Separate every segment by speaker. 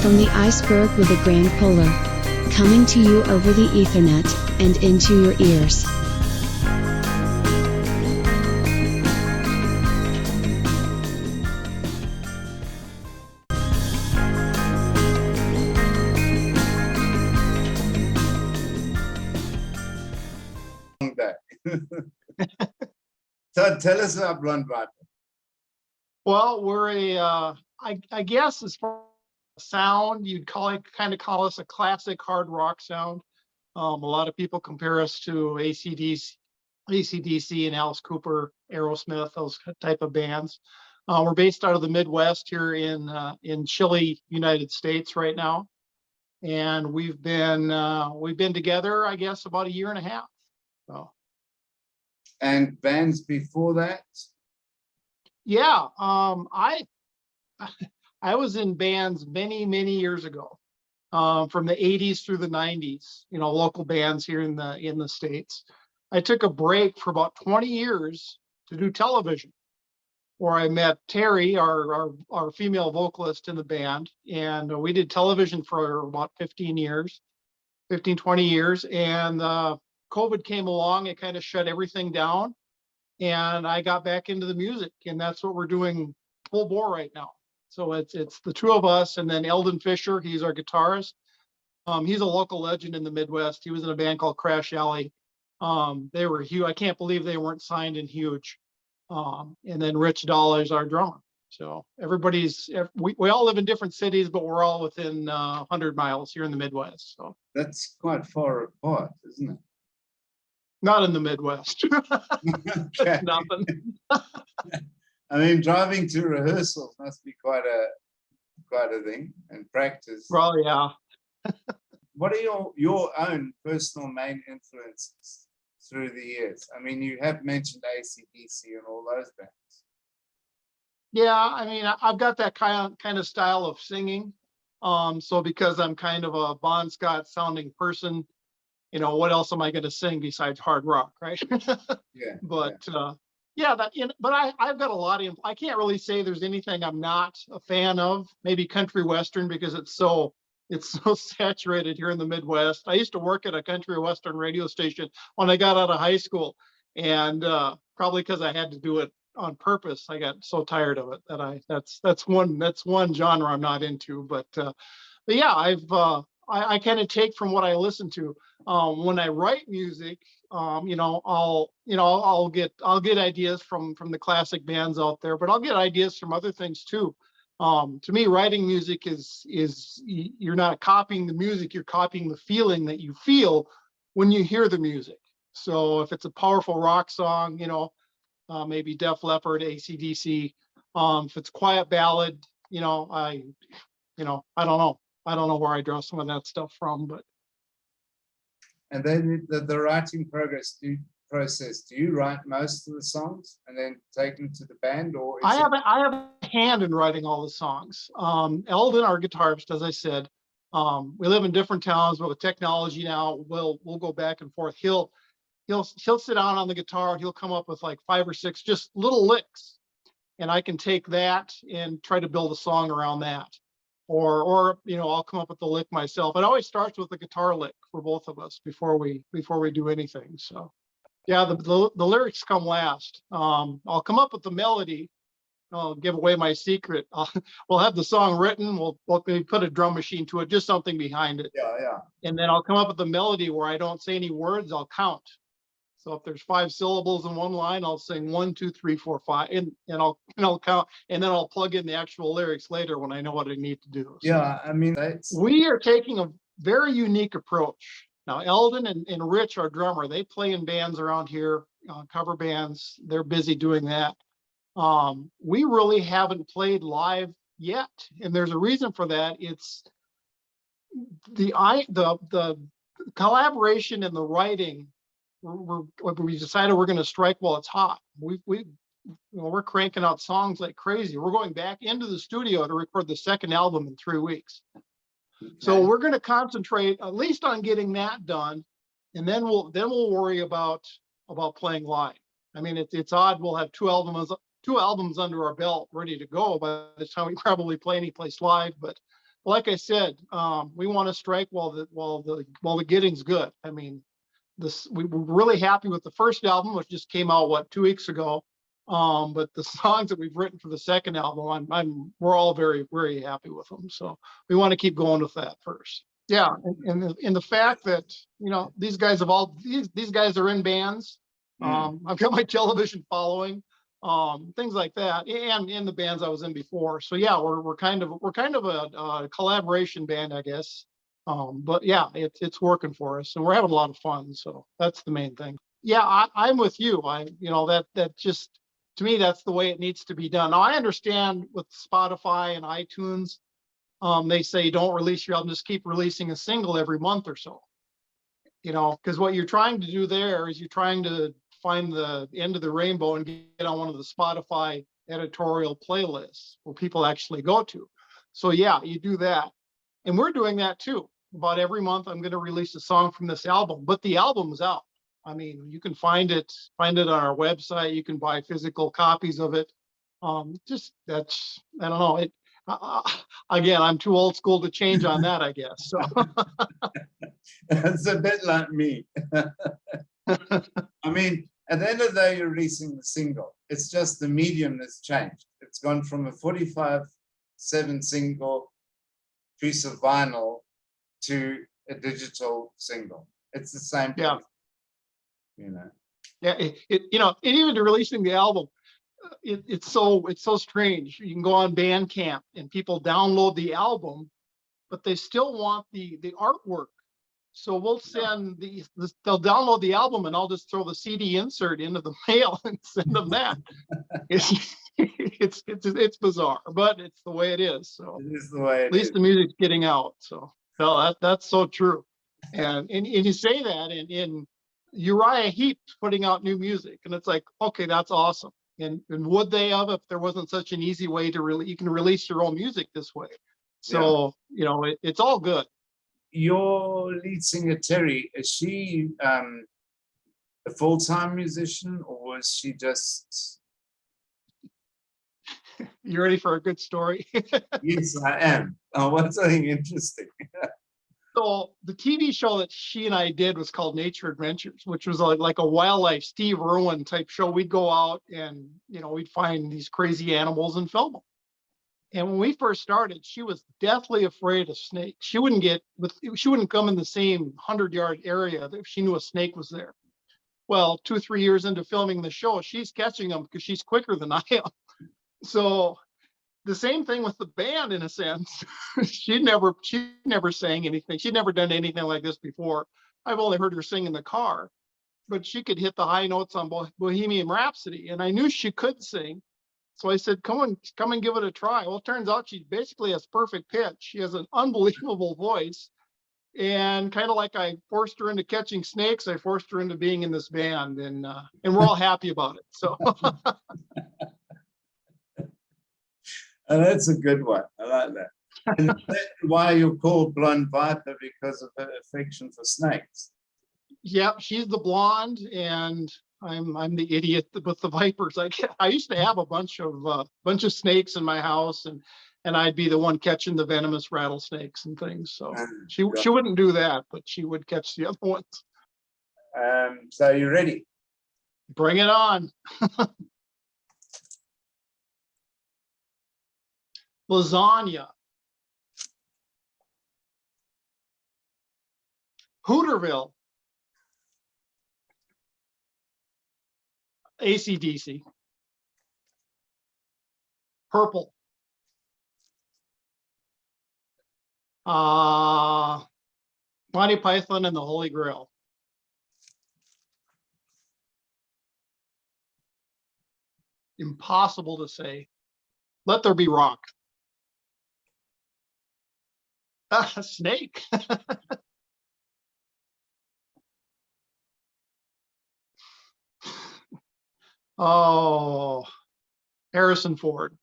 Speaker 1: from the Iceberg with a Grandpolar, coming to you over the Ethernet and into your ears.
Speaker 2: Todd, tell us about Blond Viper.
Speaker 3: Well, we're I guess as far as sound, you'd kind of call us a classic hard rock sound. A lot of people compare us to AC/DC and Alice Cooper, Aerosmith, those type of bands. We're based out of the Midwest here in chilly United States right now, and we've been together, I guess, about a year and a half. So.
Speaker 2: And bands before that?
Speaker 3: Yeah, I was in bands many years ago, from the 80s through the 90s. You know, local bands here in the States. I took a break for about 20 years to do television, where I met Terry, our female vocalist in the band, and we did television for about 20 years, and COVID came along. It kind of shut everything down, and I got back into the music, and that's what we're doing full bore right now. So it's the two of us, and then Eldon Fisher, he's our guitarist. He's a local legend in the Midwest. He was in a band called Crash Alley. They were huge. I can't believe they weren't signed and huge. And then Rich Dahl is our drummer. So we all live in different cities, but we're all within 100 miles here in the Midwest. So
Speaker 2: that's quite far apart, isn't it?
Speaker 3: Not in the Midwest.
Speaker 2: Okay.
Speaker 3: Nothing.
Speaker 2: I mean, driving to rehearsals must be quite a thing, and practice.
Speaker 3: Well, yeah.
Speaker 2: What are your own personal main influences through the years? I mean, you have mentioned AC/DC and all those bands.
Speaker 3: Yeah, I mean, I've got that kind of style of singing. So because I'm kind of a Bon Scott sounding person, you know, what else am I going to sing besides hard rock, right?
Speaker 2: Yeah.
Speaker 3: But but I've got a lot of. I can't really say there's anything I'm not a fan of. Maybe country western, because it's so saturated here in the Midwest. I used to work at a country western radio station when I got out of high school, and probably because I had to do it on purpose, I got so tired of it that that's one genre I'm not into. But yeah, I kind of take from what I listen to. When I write music, I'll get ideas from the classic bands out there, but I'll get ideas from other things too. To me, writing music is you're not copying the music, you're copying the feeling that you feel when you hear the music. So if it's a powerful rock song, maybe Def Leppard, AC/DC. If it's quiet ballad, I don't know. I don't know where I draw some of that stuff from, but.
Speaker 2: And then the writing process. Do you write most of the songs and then take them to the band, or?
Speaker 3: I have a hand in writing all the songs. Eldon, our guitarist, as I said, we live in different towns, but with technology now, we'll go back and forth. He'll sit down on the guitar. He'll come up with like 5 or 6 just little licks, and I can take that and try to build a song around that. Or I'll come up with the lick myself. It always starts with the guitar lick for both of us before we do anything. So yeah, the lyrics come last. I'll come up with the melody. I'll give away my secret. We'll have the song written. We'll put a drum machine to it, just something behind it.
Speaker 2: Yeah.
Speaker 3: And then I'll come up with the melody where I don't say any words. I'll count. So if there's 5 syllables in one line, I'll sing 1, 2, 3, 4, 5, and I'll count, and then I'll plug in the actual lyrics later when I know what I need to do. So
Speaker 2: yeah, I mean,
Speaker 3: we are taking a very unique approach. Now, Eldon and Rich, our drummer, they play in bands around here, cover bands. They're busy doing that. We really haven't played live yet, and there's a reason for that. It's the collaboration and the writing. We decided we're going to strike while it's hot. We're cranking out songs like crazy. We're going back into the studio to record the second album in 3 weeks. Okay. So we're going to concentrate at least on getting that done, and then we'll worry about playing live. I mean, it's odd. We'll have two albums under our belt ready to go by the time we probably play any place live. But like I said, we want to strike while the getting's good. I mean, we were really happy with the first album, which just came out 2 weeks ago. But the songs that we've written for the second album, we're all very, very happy with them. So we want to keep going with that first. Yeah, and the fact that these guys these guys are in bands. I've got my television following, things like that, and in the bands I was in before. So yeah, we're kind of a collaboration band, I guess. But yeah, it's working for us, and we're having a lot of fun. So that's the main thing. Yeah, I'm with you. That just, to me, that's the way it needs to be done. Now I understand with Spotify and iTunes, they say don't release your album, just keep releasing a single every month or so. Because what you're trying to do there is you're trying to find the end of the rainbow and get on one of the Spotify editorial playlists where people actually go to. So yeah, you do that. And we're doing that too. About every month, I'm going to release a song from this album, but the album's out. I mean, you can find it on our website. You can buy physical copies of it. I don't know. Again, I'm too old school to change on that, I guess. So
Speaker 2: it's a bit like me. I mean, at the end of the day, you're releasing the single. It's just the medium that's changed. It's gone from a 45/7 single piece of vinyl to a digital single. It's the same thing.
Speaker 3: Yeah. Yeah. And even to releasing the album, it's so strange. You can go on Bandcamp and people download the album, but they still want the artwork. So we'll send they'll download the album and I'll just throw the CD insert into the mail and send them that. It's bizarre, but it's the way it is. So
Speaker 2: it is the way
Speaker 3: at least the music's getting out. So no, that's so true. And you say that in Uriah Heep's putting out new music, and it's like, okay, that's awesome. And would they have if there wasn't such an easy way to you can release your own music this way? So it's all good.
Speaker 2: Your lead singer Terry, is she a full-time musician, or was she just?
Speaker 3: You ready for a good story?
Speaker 2: Yes, I am. Oh, what's something interesting?
Speaker 3: So the TV show that she and I did was called Nature Adventures, which was like a wildlife Steve Irwin type show. We'd go out and we'd find these crazy animals and film them. And when we first started, she was deathly afraid of snakes. She wouldn't come in the same 100-yard area if she knew a snake was there. Well, 2-3 years into filming the show, she's catching them because she's quicker than I am. So the same thing with the band, in a sense. She never sang anything. She'd never done anything like this before. I've only heard her sing in the car, but she could hit the high notes on Bohemian Rhapsody, and I knew she could sing. So I said, come and give it a try. Well, it turns out she basically has perfect pitch. She has an unbelievable voice. And kind of like I forced her into catching snakes, I forced her into being in this band, and we're all happy about it. So
Speaker 2: that's a good one. I like that. And is that why you're called Blond Viper, because of her affection for snakes?
Speaker 3: Yeah, she's the blonde, and I'm the idiot with the vipers. I used to have a bunch of snakes in my house, and I'd be the one catching the venomous rattlesnakes and things. So she wouldn't do that, but she would catch the other ones.
Speaker 2: So you ready?
Speaker 3: Bring it on. Lasagna. Hooterville. AC/DC. Purple. Monty Python and the Holy Grail. Impossible to say. Let There Be Rock. Snake. Oh, Harrison Ford.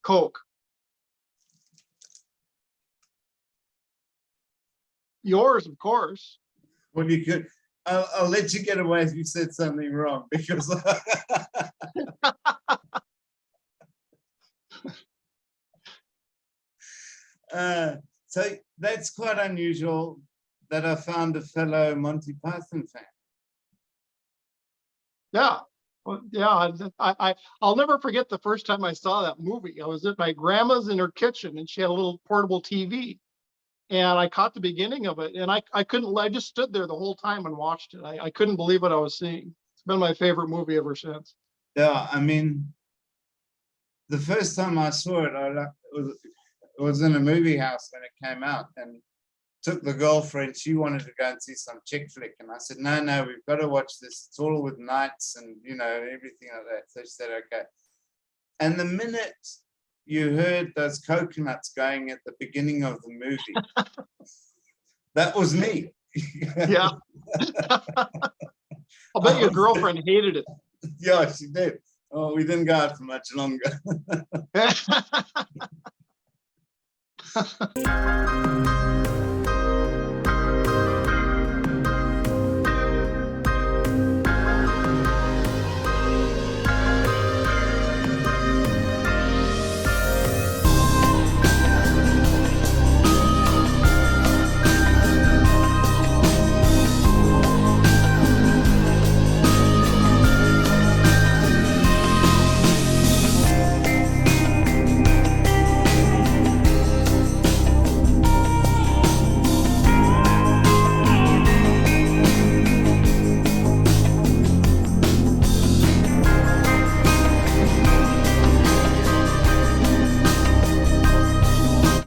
Speaker 3: Coke. Yours, of course.
Speaker 2: Well, you could. I'll let you get away if you said something wrong, because So that's quite unusual that I found a fellow Monty Python fan.
Speaker 3: Yeah. Well, yeah, I'll never forget the first time I saw that movie. I was at my grandma's in her kitchen, and she had a little portable TV, and I caught the beginning of it, and I couldn't. I just stood there the whole time and watched it. I couldn't believe what I was seeing. It's been my favorite movie ever since.
Speaker 2: Yeah, I mean, the first time I saw it, it was in a movie house when it came out, and took the girlfriend. She wanted to go and see some chick flick, and I said, no, we've got to watch this. It's all with knights and everything like that. So she said, okay. And the minute you heard those coconuts going at the beginning of the movie, that was me.
Speaker 3: Yeah. I'll bet your girlfriend hated it.
Speaker 2: Yeah, she did. Oh, we didn't go out for much longer.